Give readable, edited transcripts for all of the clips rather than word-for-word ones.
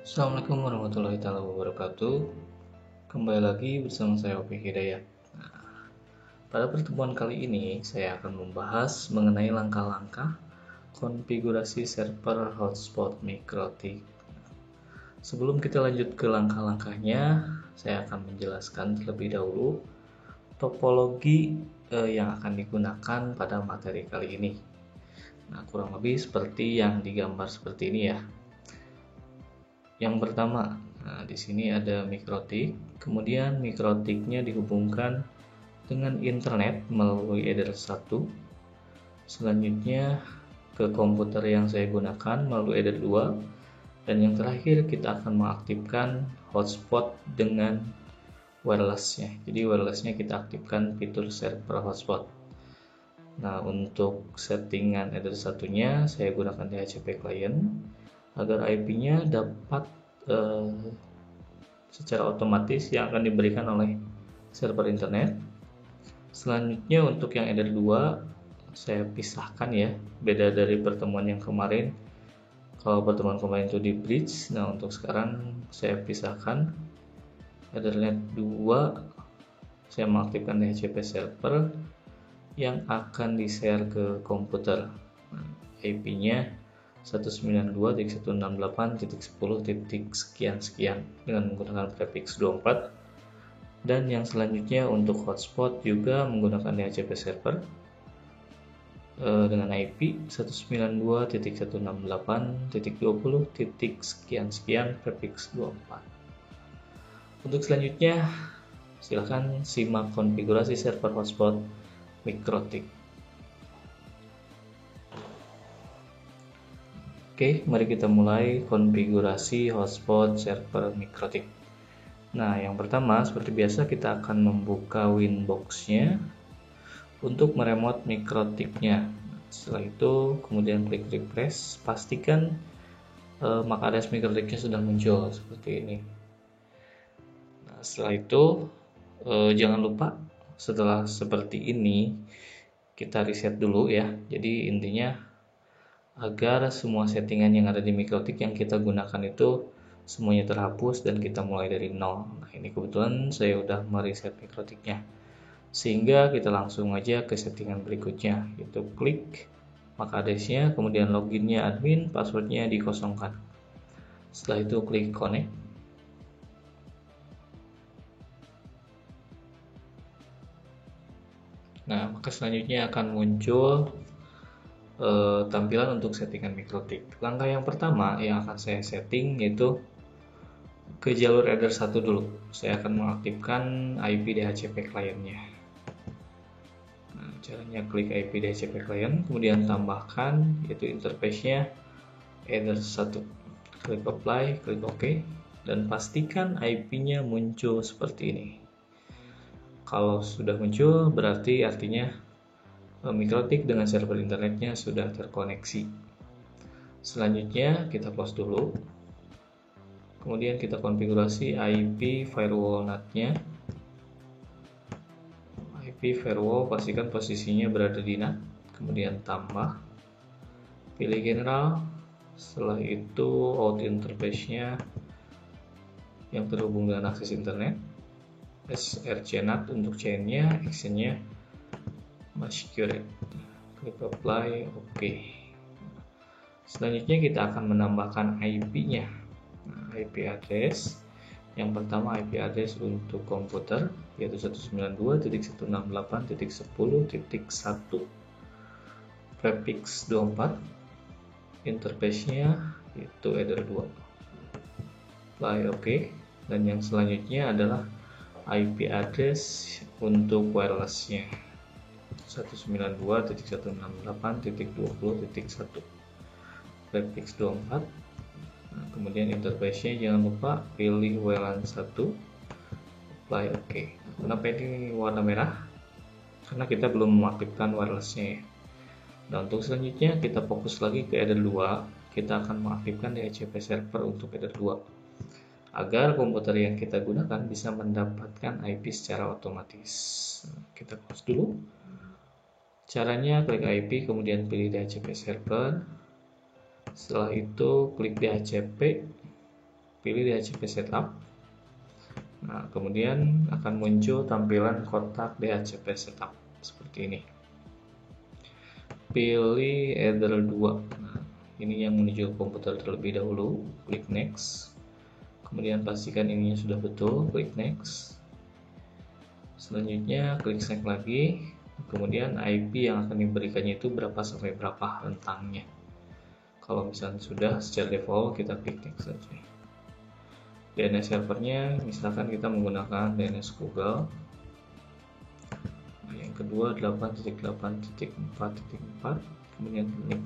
Assalamualaikum warahmatullahi wabarakatuh. Kembali lagi bersama saya Opi Hidayat. Pada pertemuan kali ini saya akan membahas mengenai langkah-langkah konfigurasi server hotspot MikroTik. Sebelum kita lanjut ke langkah-langkahnya, saya akan menjelaskan terlebih dahulu topologi yang akan digunakan pada materi kali ini. Nah, kurang lebih seperti yang digambar seperti ini ya. Yang pertama, di sini ada MikroTik, kemudian MikroTiknya dihubungkan dengan internet melalui Ether 1. Selanjutnya ke komputer yang saya gunakan melalui Ether 2, dan yang terakhir kita akan mengaktifkan hotspot dengan wirelessnya. Jadi wirelessnya kita aktifkan fitur server hotspot. Nah, untuk settingan Ether 1-nya saya gunakan DHCP client agar IP-nya dapat secara otomatis yang akan diberikan oleh server internet. Selanjutnya untuk yang Ether 2 saya pisahkan ya, beda dari pertemuan yang kemarin. Kalau pertemuan kemarin itu di bridge, nah untuk sekarang saya pisahkan. Ethernet 2 saya mengaktifkan DHCP server yang akan di-share ke komputer. IP-nya 192.168.10.sekian dengan menggunakan prefix 24. Dan yang selanjutnya untuk hotspot juga menggunakan DHCP server dengan IP 192.168.20.sekian prefix 24. Untuk selanjutnya silakan simak konfigurasi server hotspot MikroTik. Oke, mari kita mulai konfigurasi hotspot server MikroTik. Nah, yang pertama seperti biasa kita akan membuka Winbox-nya untuk meremote MikroTik-nya. Setelah itu kemudian klik refresh, pastikan MAC address MikroTik-nya sudah muncul seperti ini. Nah, setelah itu jangan lupa setelah seperti ini kita reset dulu ya. Jadi intinya agar semua settingan yang ada di MikroTik yang kita gunakan itu semuanya terhapus dan kita mulai dari nol. Nah, ini kebetulan saya udah mereset MikroTik-nya. Sehingga kita langsung aja ke settingan berikutnya, yaitu klik MAC address-nya, kemudian loginnya admin, passwordnya dikosongkan. Setelah itu klik connect. Nah, maka selanjutnya akan muncul tampilan untuk settingan MikroTik. Langkah yang pertama yang akan saya setting yaitu ke jalur Ether 1 dulu. Saya akan mengaktifkan IP DHCP client-nya. Nah, caranya klik IP DHCP client, kemudian tambahkan yaitu interface-nya Ether 1. Klik apply, klik OK, dan pastikan IP-nya muncul seperti ini. Kalau sudah muncul berarti artinya MikroTik dengan server internetnya sudah terkoneksi. Selanjutnya kita close dulu. Kemudian kita konfigurasi IP firewall NAT-nya. IP firewall pastikan posisinya berada di NAT. Kemudian tambah. Pilih general. Setelah itu out interface-nya yang terhubung dengan akses internet. srcNAT untuk chain-nya, action-nya secure. Klik apply, OK. Selanjutnya kita akan menambahkan IP-nya. IP address yang pertama IP address untuk komputer yaitu 192.168.10.1 prefix 24. Interface-nya yaitu Ether 2. Apply OK. Dan yang selanjutnya adalah IP address untuk wireless-nya 192.168.20.1 prefix 24. Nah, kemudian interface-nya jangan lupa pilih WLAN 1, apply OK. Kenapa ini warna merah? Karena kita belum mengaktifkan wireless-nya ya. Nah, untuk selanjutnya kita fokus lagi ke Ether 2. Kita akan mengaktifkan DHCP server untuk Ether 2 agar komputer yang kita gunakan bisa mendapatkan IP secara otomatis. Kita close dulu. Caranya klik IP, kemudian pilih DHCP server. Setelah itu klik DHCP, pilih DHCP Setup. Nah, kemudian akan muncul tampilan kotak DHCP Setup seperti ini. Pilih Ether 2. Nah, ini yang menuju komputer terlebih dahulu, klik Next. Kemudian pastikan ininya sudah betul, klik Next. Selanjutnya klik Next lagi. Kemudian IP yang akan diberikannya itu berapa sampai berapa rentangnya. Kalau misalnya sudah secara default, kita klik Next saja. DNS servernya misalkan kita menggunakan DNS Google. Nah, yang kedua 8.8.4.4, kemudian klik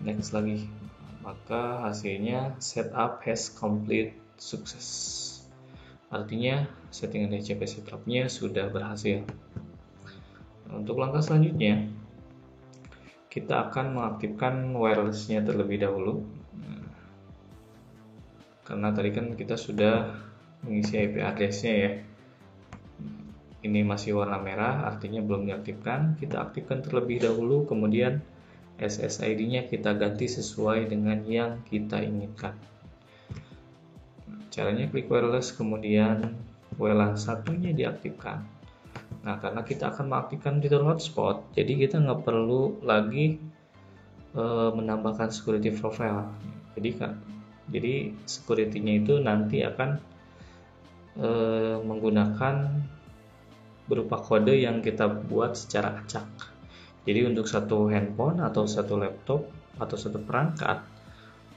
Next lagi, maka hasilnya setup has complete sukses. Artinya settingan DHCP setupnya sudah berhasil. Nah, untuk langkah selanjutnya kita akan mengaktifkan wirelessnya terlebih dahulu. Karena tadi kan kita sudah mengisi IP address-nya ya. Ini masih warna merah, artinya belum diaktifkan. Kita aktifkan terlebih dahulu, kemudian SSID-nya kita ganti sesuai dengan yang kita inginkan. Caranya klik wireless, kemudian WLAN satunya diaktifkan. Nah, karena kita akan mengaktifkan fitur hotspot, jadi kita nggak perlu lagi menambahkan security profile. Jadi security-nya itu nanti akan menggunakan berupa kode yang kita buat secara acak. Jadi untuk satu handphone atau satu laptop atau satu perangkat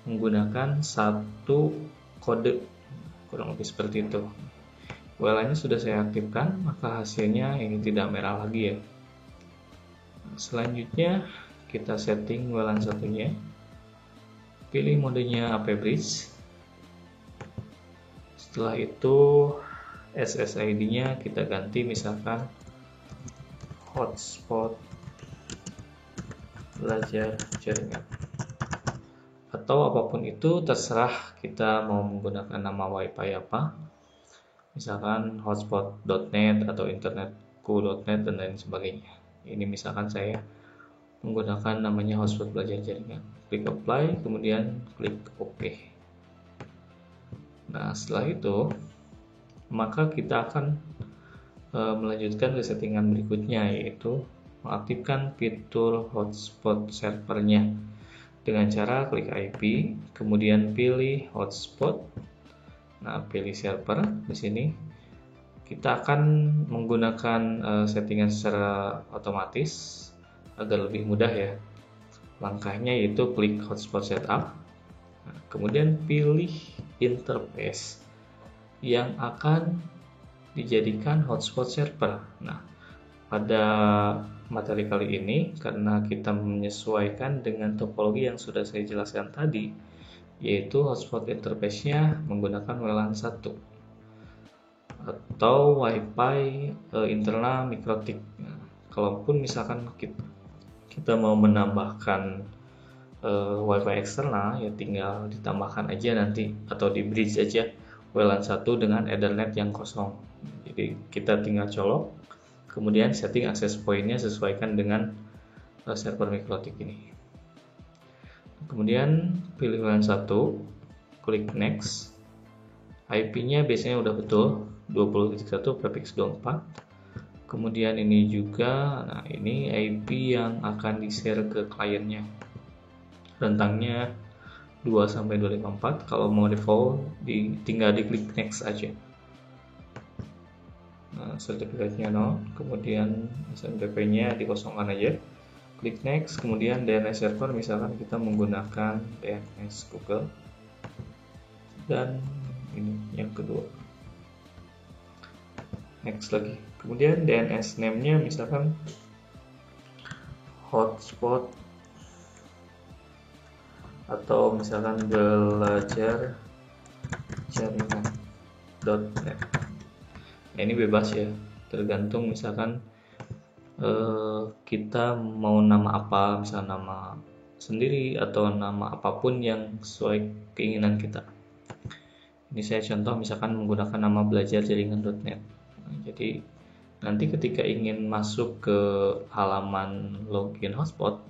menggunakan satu kode, kurang lebih seperti itu. WLAN-nya sudah saya aktifkan, maka hasilnya ini tidak merah lagi ya. Selanjutnya kita setting WLAN satunya. Pilih modenya AP Bridge. Setelah itu SSID-nya kita ganti misalkan hotspot belajar jaringan. Atau apapun itu terserah kita mau menggunakan nama WiFi apa. Misalkan hotspot.net atau internetku.net dan lain sebagainya. Ini misalkan saya menggunakan namanya hotspot belajar jaringan. Klik apply, kemudian klik OK. Nah, setelah itu maka kita akan melanjutkan ke settingan berikutnya, yaitu mengaktifkan fitur hotspot servernya dengan cara klik IP, kemudian pilih hotspot. Nah, pilih server di sini. Kita akan menggunakan settingan secara otomatis agar lebih mudah ya. Langkahnya yaitu klik hotspot setup, nah, kemudian pilih interface yang akan dijadikan hotspot server. Nah, pada materi kali ini karena kita menyesuaikan dengan topologi yang sudah saya jelaskan tadi, yaitu hotspot interface-nya menggunakan WLAN 1 atau WiFi internal MikroTik. Nah, kalaupun misalkan kita mau menambahkan WiFi eksternal, ya tinggal ditambahkan aja nanti atau di bridge aja WLAN 1 dengan Ethernet yang kosong. Jadi kita tinggal colok, kemudian setting access point-nya sesuaikan dengan server MikroTik ini. Kemudian pilih WLAN 1, klik next. IP-nya biasanya udah betul 20.1 prefix 24. Kemudian ini juga, nah ini IP yang akan di-share ke kliennya. Rentangnya 2-254. Kalau mau default tinggal diklik next aja. Nah, sertifikatnya 0, kemudian SMTP-nya dikosongkan aja. Klik next, kemudian DNS server misalkan kita menggunakan DNS Google. Dan ini yang kedua. Next lagi. Kemudian DNS name-nya misalkan hotspot atau misalkan belajar jaringan.net. Nah, ini bebas ya, tergantung misalkan kita mau nama apa, misalnya nama sendiri atau nama apapun yang sesuai keinginan kita. Ini saya contoh misalkan menggunakan nama belajar jaringan.net. Nah, jadi nanti ketika ingin masuk ke halaman login hotspot,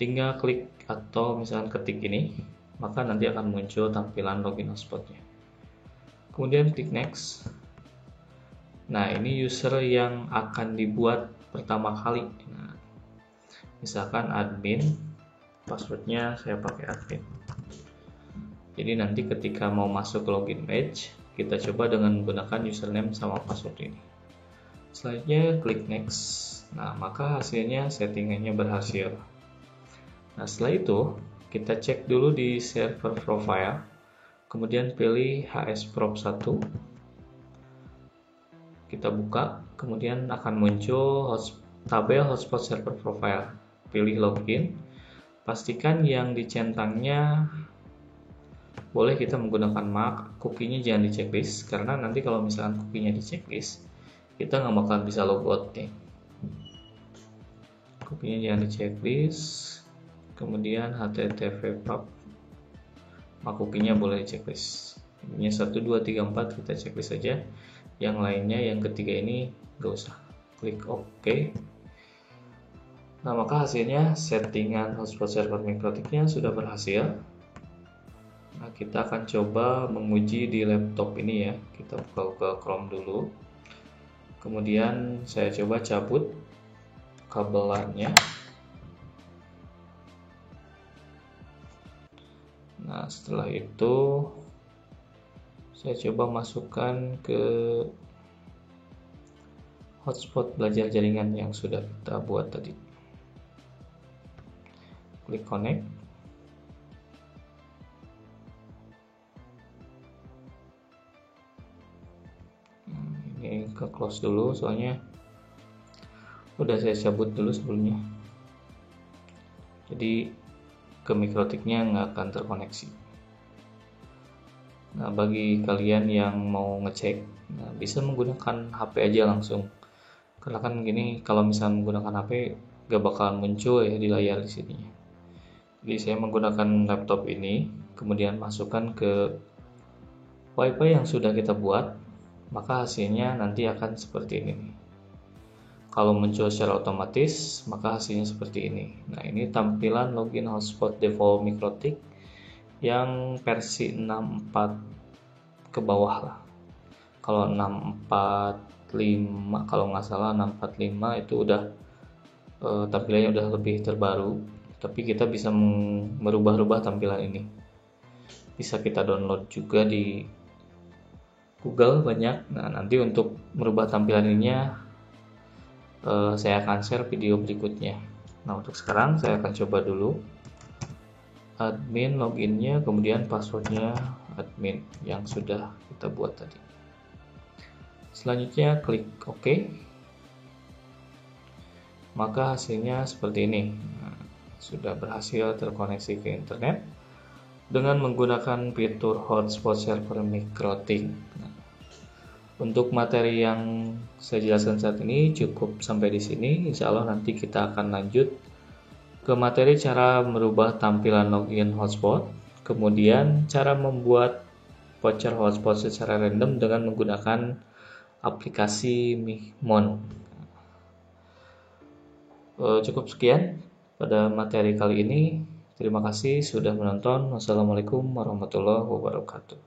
tinggal klik atau misalkan ketik ini maka nanti akan muncul tampilan login hotspotnya. Kemudian klik next. Nah, ini user yang akan dibuat pertama kali. Nah, misalkan admin, passwordnya saya pakai admin. Jadi nanti ketika mau masuk ke login page, kita coba dengan menggunakan username sama password ini. Selanjutnya klik next. Nah, maka hasilnya settingannya berhasil. Nah, setelah itu kita cek dulu di server profile, kemudian pilih HS Prop 1. Kita buka, kemudian akan muncul tabel hotspot server profile. Pilih login, pastikan yang dicentangnya boleh kita menggunakan MAC, cookie-nya jangan di checklist, karena nanti kalau misalkan cookie-nya di checklist, kita nggak bakal bisa logout nih. Cookie-nya jangan di checklist, kemudian HTTP pub, MAC cookie-nya boleh di checklist. Ini 1, 2, 3, 4 kita checklist saja. Yang lainnya, yang ketiga ini gak usah. Klik OK. Nah, maka hasilnya settingan hotspot server Mikrotiknya sudah berhasil. Nah, kita akan coba menguji di laptop ini ya. Kita buka ke Chrome dulu. Kemudian saya coba cabut kabelannya. Nah, setelah itu saya coba masukkan ke hotspot belajar jaringan yang sudah kita buat tadi. Klik connect. Ini ke close dulu soalnya udah saya cabut dulu sebelumnya. Jadi ke Mikrotiknya nggak akan terkoneksi. Nah, bagi kalian yang mau ngecek, nah, bisa menggunakan HP aja langsung. Karena kan gini, kalau misalnya menggunakan HP, gak bakalan muncul ya di layar di sini. Jadi saya menggunakan laptop ini, kemudian masukkan ke WiFi yang sudah kita buat, maka hasilnya nanti akan seperti ini. Kalau muncul secara otomatis, maka hasilnya seperti ini. Nah, ini tampilan login hotspot default Mikrotik yang versi 64 ke bawah lah. Kalau 645, kalau nggak salah 645 itu udah tampilannya udah lebih terbaru, tapi kita bisa merubah-rubah tampilan ini. Bisa kita download juga di Google banyak. Nah, nanti untuk merubah tampilan ininya saya akan share video berikutnya. Nah, untuk sekarang saya akan coba dulu admin loginnya, kemudian passwordnya admin yang sudah kita buat tadi. Selanjutnya klik OK. Maka hasilnya seperti ini. Nah, sudah berhasil terkoneksi ke internet dengan menggunakan fitur hotspot server Mikrotik. Nah, untuk materi yang saya jelaskan saat ini cukup sampai di sini. Insya Allah nanti kita akan lanjut ke materi cara merubah tampilan login hotspot, kemudian cara membuat voucher hotspot secara random dengan menggunakan aplikasi Mihmon. Cukup sekian pada materi kali ini. Terima kasih sudah menonton. Wassalamualaikum warahmatullahi wabarakatuh.